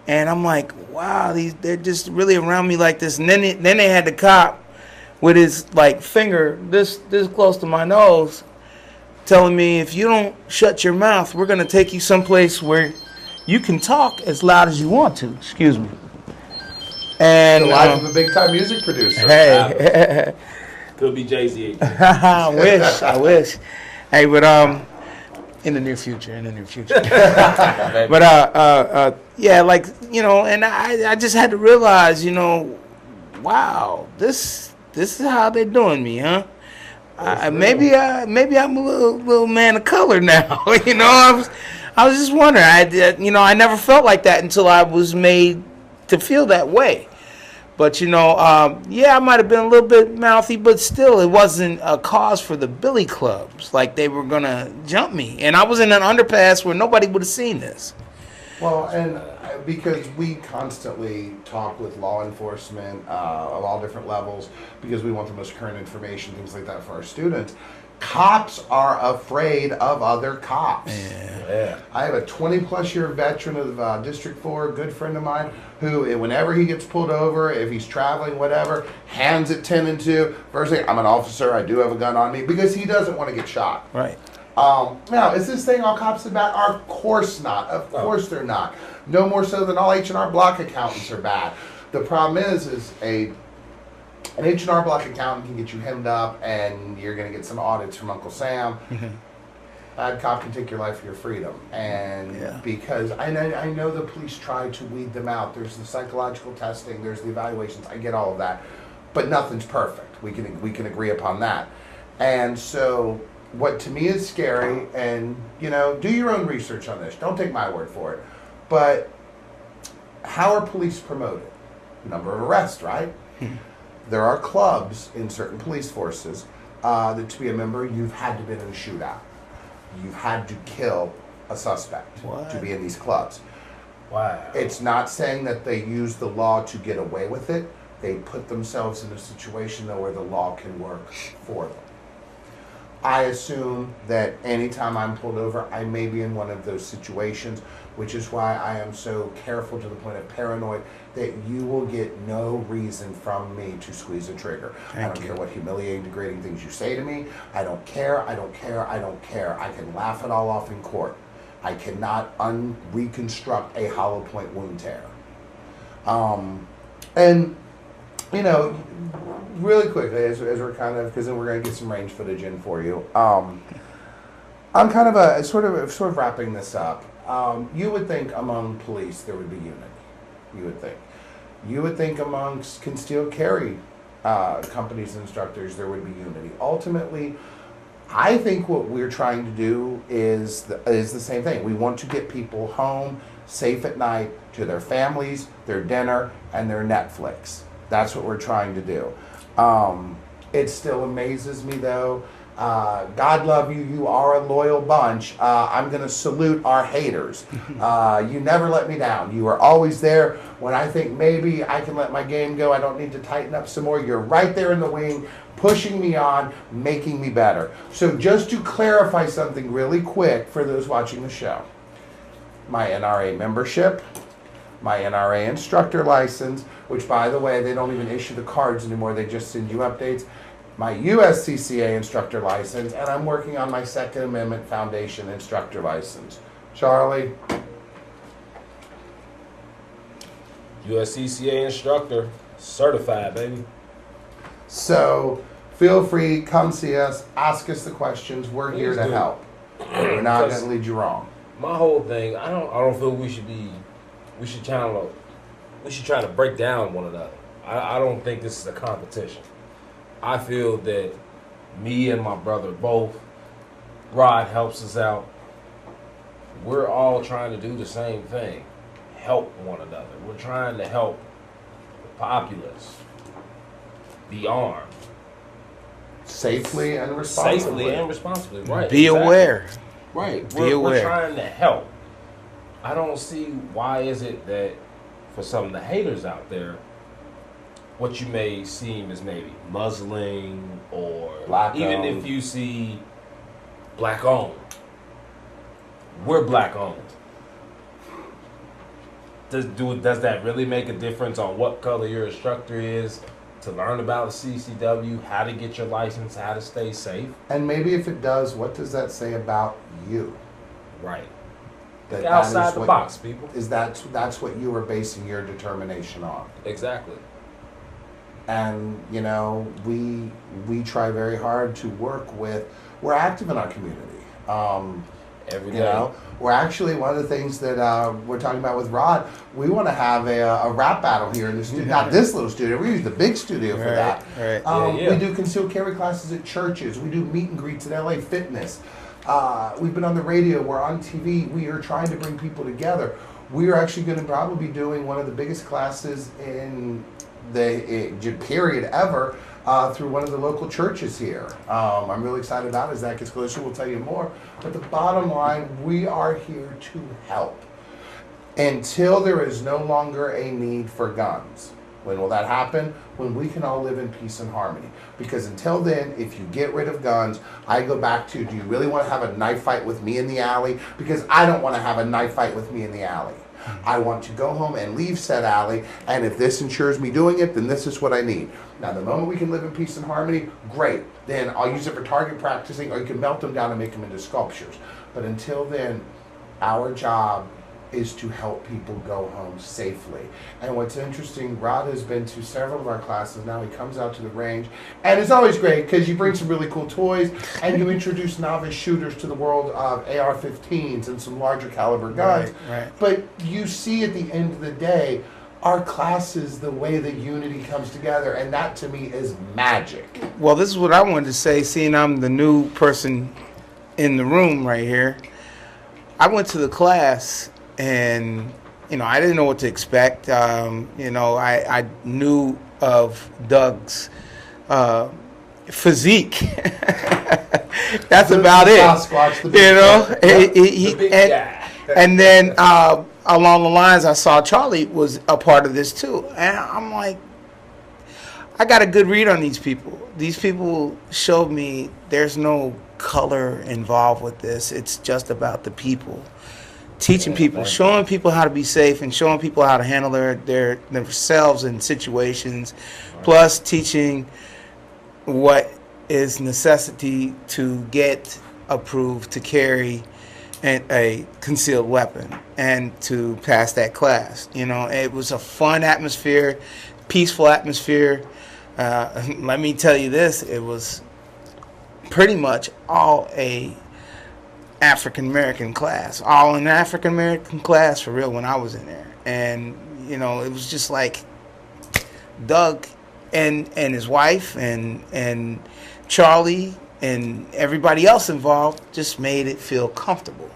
Speaker 4: And I'm like, wow, they're just really around me like this. And then they had the cop with his finger this close to my nose, telling me, if you don't shut your mouth, we're gonna take you someplace where you can talk as loud as you want to. Excuse me. And
Speaker 2: The life of a big-time music producer.
Speaker 4: hey,
Speaker 3: Could be Jay-Z.
Speaker 4: I wish. Hey, but in the near future. But and I just had to realize, wow, this is how they're doing me, huh? Maybe I'm a little man of color now. I was just wondering. I never felt like that until I was made to feel that way. But I might have been a little bit mouthy, but still, it wasn't a cause for the billy clubs. Like they were gonna jump me, and I was in an underpass where nobody would have seen this.
Speaker 2: Well, and because we constantly talk with law enforcement of all different levels, because we want the most current information, things like that for our students. Cops are afraid of other cops.
Speaker 3: Yeah.
Speaker 2: I have a 20-plus year veteran of District 4, a good friend of mine, who, whenever he gets pulled over, if he's traveling, whatever, hands it 10 and 2. First thing, I'm an officer, I do have a gun on me, because he doesn't want to get shot.
Speaker 4: Right.
Speaker 2: Now, is this thing all cops are bad? Of course not. Of course they're not. No more so than all H&R Block accountants are bad. The problem is an H&R Block accountant can get you hemmed up, and you're going to get some audits from Uncle Sam. Bad cop can take your life for your freedom. And because I know the police try to weed them out. There's the psychological testing. There's the evaluations. I get all of that. But nothing's perfect. We can agree upon that. And so what to me is scary, and do your own research on this. Don't take my word for it. But how are police promoted? Number of arrests, right? There are clubs in certain police forces that to be a member, you've had to have been in a shootout. You've had to kill a suspect to be in these clubs.
Speaker 3: Wow.
Speaker 2: It's not saying that they use the law to get away with it. They put themselves in a situation, though, where the law can work for them. I assume that anytime I'm pulled over, I may be in one of those situations, which is why I am so careful to the point of paranoid that you will get no reason from me to squeeze a trigger. I don't care what humiliating, degrading things you say to me. I don't care, I don't care, I don't care. I can laugh it all off in court. I cannot reconstruct a hollow point wound tear. And, you know, really quickly, as we're kind of, because then we're going to get some range footage in for you. I'm kind of sort of wrapping this up. You would think among police there would be unity. You would think. You would think amongst concealed carry companies and instructors there would be unity. Ultimately, I think what we're trying to do is the same thing. We want to get people home safe at night to their families, their dinner, and their Netflix. That's what we're trying to do. It still amazes me, though. God love you. You are a loyal bunch. I'm going to salute our haters. You never let me down. You are always there when I think maybe I can let my game go. I don't need to tighten up some more. You're right there in the wing, pushing me on, making me better. So just to clarify something really quick for those watching the show. My NRA membership, my NRA instructor license, which, by the way, they don't even issue the cards anymore. They just send you updates. My USCCA instructor license, and I'm working on my Second Amendment Foundation instructor license. Charlie?
Speaker 3: USCCA instructor, certified, baby.
Speaker 2: So feel free, come see us, ask us the questions. We're
Speaker 3: Please
Speaker 2: here to
Speaker 3: do.
Speaker 2: help. We're not going to lead you wrong.
Speaker 3: My whole thing, I don't feel we should try to break down one another. I don't think this is a competition. I feel that me and my brother both, Rod helps us out. We're all trying to do the same thing. Help one another. We're trying to help the populace be armed.
Speaker 2: Safely and responsibly.
Speaker 3: Right.
Speaker 4: Be
Speaker 3: exactly.
Speaker 4: aware.
Speaker 3: Right.
Speaker 4: Be aware.
Speaker 3: We're trying to help. I don't see why is it that for some of the haters out there, what you may seem as maybe muzzling or
Speaker 2: Black
Speaker 3: even
Speaker 2: owned.
Speaker 3: if you see black owned. We're black owned. Does that really make a difference on what color your instructor is? To learn about the CCW, how to get your license, how to stay safe.
Speaker 2: And maybe if it does, what does that say about you?
Speaker 3: Right.
Speaker 2: That
Speaker 3: Think outside
Speaker 2: that is
Speaker 3: the
Speaker 2: what-
Speaker 3: box, people.
Speaker 2: Is that's what you are basing your determination on?
Speaker 3: Exactly.
Speaker 2: And you know, we try very hard to work with. We're active in our community.
Speaker 3: Every day.
Speaker 2: You know, we're actually one of the things that we're talking about with Rod. We want to have a rap battle here in the studio. Not this little studio. We use the big studio for that.
Speaker 4: Right.
Speaker 3: Yeah.
Speaker 2: We do concealed carry classes at churches. We do meet and greets at LA Fitness. We've been on the radio. We're on TV. We are trying to bring people together. We are actually going to probably be doing one of the biggest classes in the period ever through one of the local churches here. I'm really excited about it. As that gets closer, we'll tell you more. But the bottom line, we are here to help. Until there is no longer a need for guns. When will that happen? When we can all live in peace and harmony. Because until then, if you get rid of guns, I go back to, do you really want to have a knife fight with me in the alley? Because I don't want to have a knife fight with me in the alley. I want to go home and leave said alley, and if this ensures me doing it, then this is what I need. Now, the moment we can live in peace and harmony, great. Then I'll use it for target practicing, or you can melt them down and make them into sculptures. But until then, our job is to help people go home safely. And what's interesting, Rod has been to several of our classes. Now he comes out to the range, and it's always great because you bring some really cool toys and you introduce novice shooters to the world of AR-15s and some larger caliber guns.
Speaker 4: Right.
Speaker 2: But you see at the end of the day, our classes, the way the unity comes together, and that to me is magic.
Speaker 4: Well, this is what I wanted to say, seeing I'm the new person in the room right here. I went to the class, and you know, I didn't know what to expect. You know, I knew of Doug's physique. That's about it.
Speaker 2: Sasquatch, the big
Speaker 4: You know,
Speaker 2: guy.
Speaker 3: The big guy.
Speaker 4: and then along the lines, I saw Charlie was a part of this too, and I'm like, I got a good read on these people. These people showed me there's no color involved with this. It's just about the people. Teaching people, showing people how to be safe, and showing people how to handle themselves in situations, plus teaching what is necessity to get approved to carry a concealed weapon and to pass that class. You know, it was a fun atmosphere, peaceful atmosphere. Let me tell you this, it was pretty much all a African American class, all an African American class for real when I was in there. And, you know, it was just like Doug and his wife and Charlie and everybody else involved just made it feel comfortable.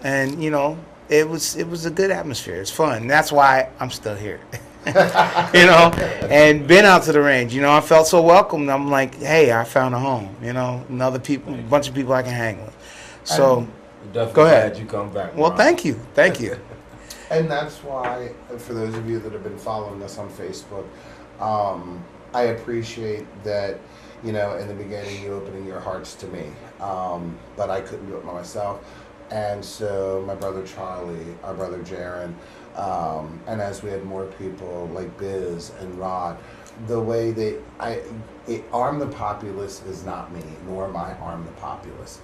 Speaker 4: And, you know, it was a good atmosphere. It's fun. That's why I'm still here. You know, and been out to the range. You know, I felt so welcomed. I'm like, hey, I found a home. You know, another people, a bunch of people I can hang with. So, go ahead.
Speaker 3: Glad you come back.
Speaker 4: Well, thank you.
Speaker 2: And that's why, for those of you that have been following us on Facebook, I appreciate that, you know, in the beginning you opening your hearts to me, but I couldn't do it by myself. And so my brother Charlie, our brother Jaron, and as we had more people like Biz and Rod, the way that Arm the Populace is not me, nor am I Arm the Populace.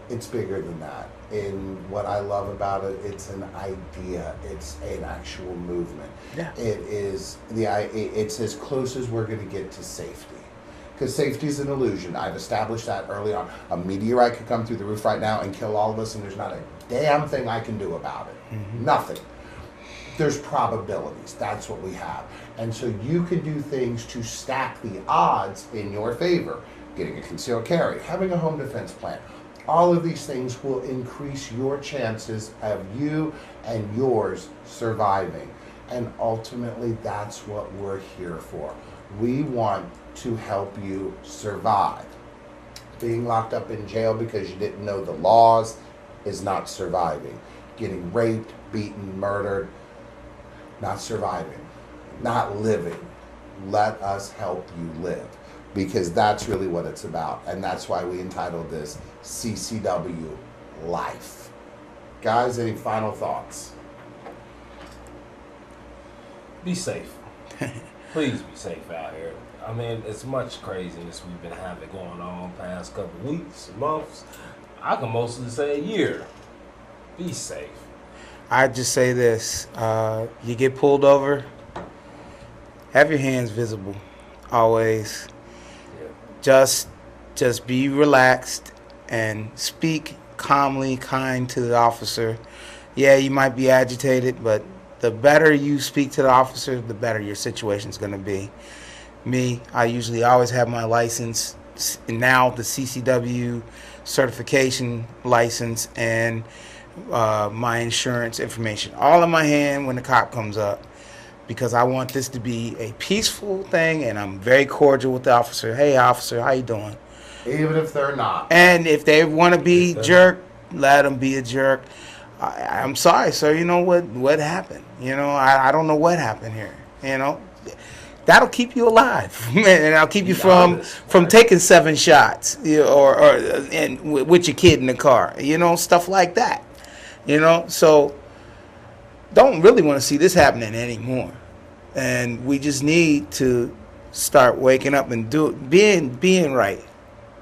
Speaker 2: It's bigger than that. And what I love about it, it's an idea. It's an actual movement.
Speaker 4: Yeah.
Speaker 2: It's as close as we're going to get to safety. Because safety is an illusion. I've established that early on. A meteorite could come through the roof right now and kill all of us, and there's not a damn thing I can do about it. Mm-hmm. Nothing. There's probabilities. That's what we have. And so you can do things to stack the odds in your favor. Getting a concealed carry, having a home defense plan. All of these things will increase your chances of you and yours surviving. And ultimately, that's what we're here for. We want to help you survive. Being locked up in jail because you didn't know the laws is not surviving. Getting raped, beaten, murdered, not surviving. Not living. Let us help you live. Because that's really what it's about. And that's why we entitled this CCW Life. Guys, any final thoughts?
Speaker 3: Be safe. Please be safe out here. I mean, it's much craziness we've been having going on past couple weeks, months. I can mostly say a year. Be safe.
Speaker 4: I just say this: you get pulled over, have your hands visible, always. Yeah. Just be relaxed and speak calmly, kind to the officer. Yeah, you might be agitated, but the better you speak to the officer, the better your situation's going to be. Me, I usually always have my license, now the CCW certification license, and my insurance information all in my hand when the cop comes up, because I want this to be a peaceful thing, and I'm very cordial with the officer. Hey, officer, how you doing?
Speaker 2: Even if they're not.
Speaker 4: And if they want to be jerk, let them be a jerk. I'm sorry, sir. You know what happened? You know, I don't know what happened here. You know, that'll keep you alive, and I'll keep you from taking 7 shots, you know, or with your kid in the car. You know, stuff like that. You know, so don't really want to see this happening anymore, and we just need to start waking up and being right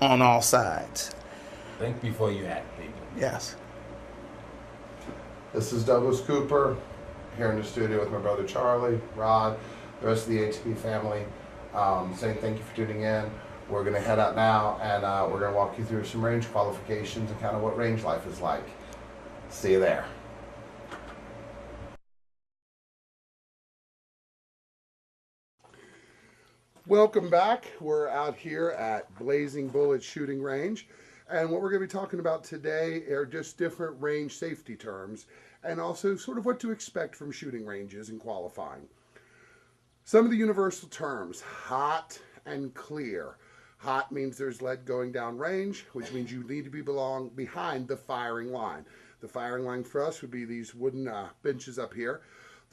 Speaker 4: on all sides.
Speaker 3: Think before you act, people.
Speaker 4: Yes.
Speaker 2: This is Douglas Cooper here in the studio with my brother Charlie, Rod, the rest of the ATP family, saying thank you for tuning in. We're going to head out now, and we're going to walk you through some range qualifications and kind of what range life is like. See you there. Welcome back. We're out here at Blazing Bullet Shooting Range, and what we're going to be talking about today are just different range safety terms, and also sort of what to expect from shooting ranges and qualifying. Some of the universal terms: hot and clear. Hot means there's lead going down range, which means you need to be behind the firing line. The firing line for us would be these wooden benches up here.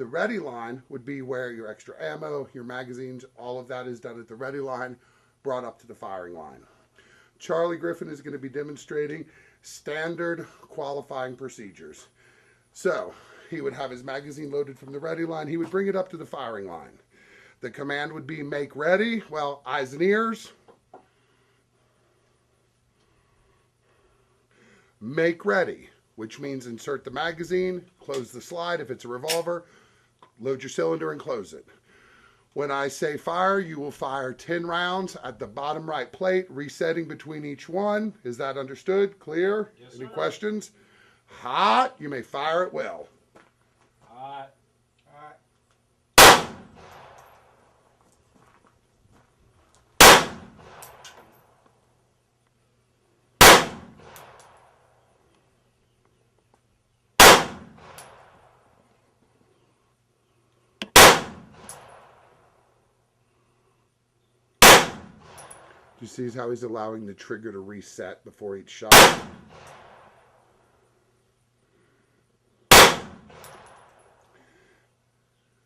Speaker 2: The ready line would be where your extra ammo, your magazines, all of that is done at the ready line, brought up to the firing line. Charlie Griffin is going to be demonstrating standard qualifying procedures. So he would have his magazine loaded from the ready line. He would bring it up to the firing line. The command would be make ready. Well, eyes and ears. Make ready, which means insert the magazine, close the slide. If it's a revolver, load your cylinder and close it. When I say fire, you will fire 10 rounds at the bottom right plate, resetting between each one. Is that understood? Clear?
Speaker 3: Yes,
Speaker 2: Any
Speaker 3: sir.
Speaker 2: questions? Hot. You may fire at will.
Speaker 3: Hot.
Speaker 2: You see how he's allowing the trigger to reset before each shot?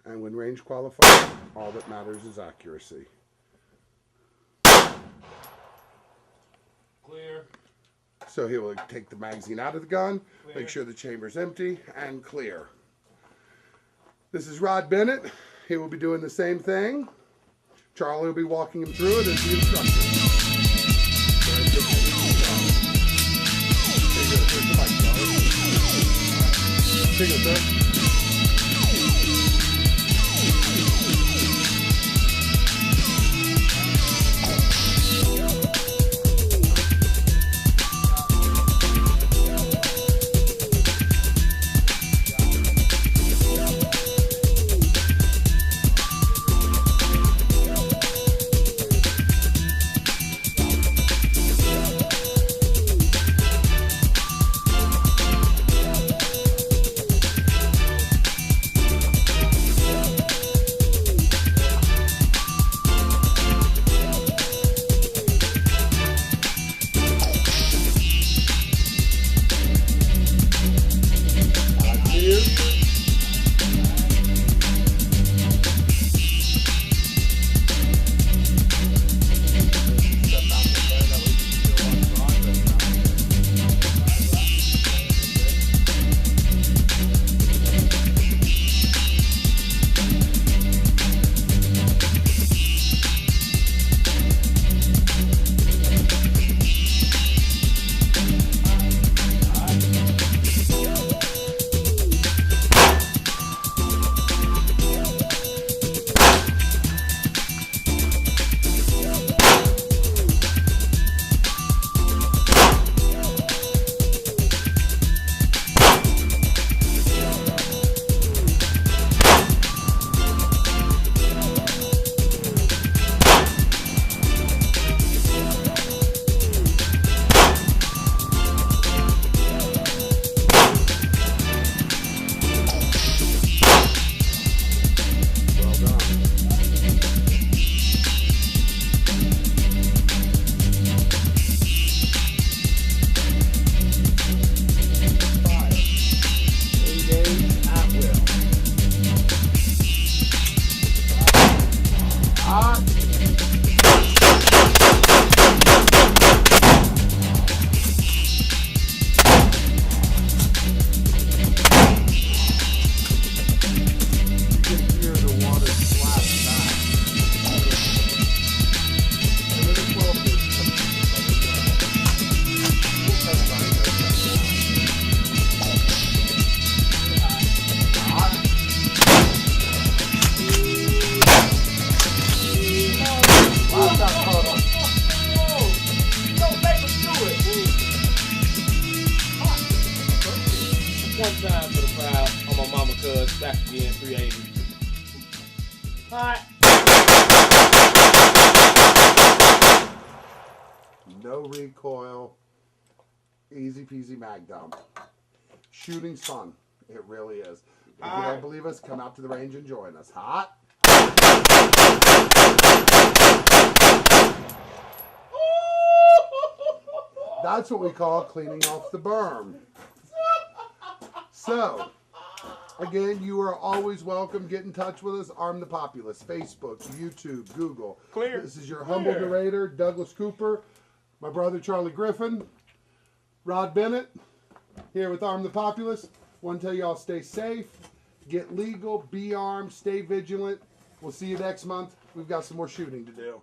Speaker 2: And when range qualifies, all that matters is accuracy.
Speaker 3: Clear.
Speaker 2: So he will take the magazine out of the gun,
Speaker 3: Clear.
Speaker 2: make sure the chamber's empty, and clear. This is Rod Bennett. He will be doing the same thing. Charlie will be walking him through it as the instructor. Take it, sir.
Speaker 3: time for the crowd on my mama cuz back again 380. Alright.
Speaker 2: No recoil, easy peasy mag dump. Shooting fun, it really is. If you don't believe us, come out to the range and join us. Hot. That's what we call cleaning off the berm. So, Again, you are always welcome. Get in touch with us. Arm the Populace. Facebook, YouTube, Google.
Speaker 3: Clear.
Speaker 2: This is your humble narrator, Douglas Cooper. My brother, Charlie Griffin. Rod Bennett, here with Arm the Populace. Want to tell you all stay safe, get legal, be armed, stay vigilant. We'll see you next month. We've got some more shooting to do.